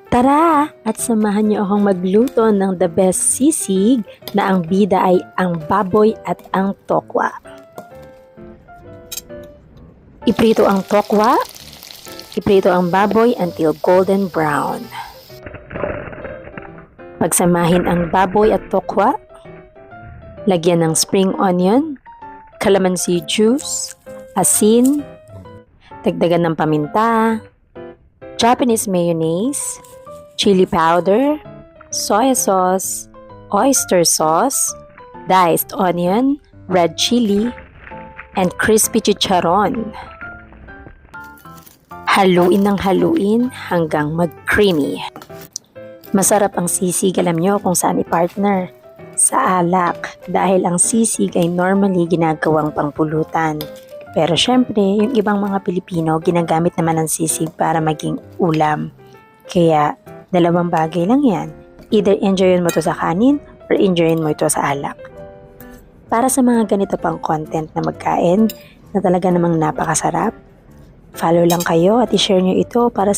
Tara at samahan niyo akong magluto ng the best sisig na ang bida ay ang baboy at ang tokwa. Iprito ang tokwa, iprito ang baboy until golden brown. Pagsamahin ang baboy at tokwa, lagyan ng spring onion, calamansi juice, asin, dagdagan ng paminta, Japanese mayonnaise, chili powder, soy sauce, oyster sauce, diced onion, red chili, and crispy chicharon. Haluin ng haluin hanggang mag-creamy. Masarap ang sisig, alam nyo kung saan i-partner? Sa alak, dahil ang sisig ay normally ginagawang pangpulutan. Pero syempre, yung ibang mga Pilipino ginagamit naman ang sisig para maging ulam. Kaya, dalawang bagay lang yan. Either enjoyin mo to sa kanin or enjoyin mo ito sa alak. Para sa mga ganito pang content na magkain na talaga namang napakasarap, follow lang kayo at i-share nyo ito para sa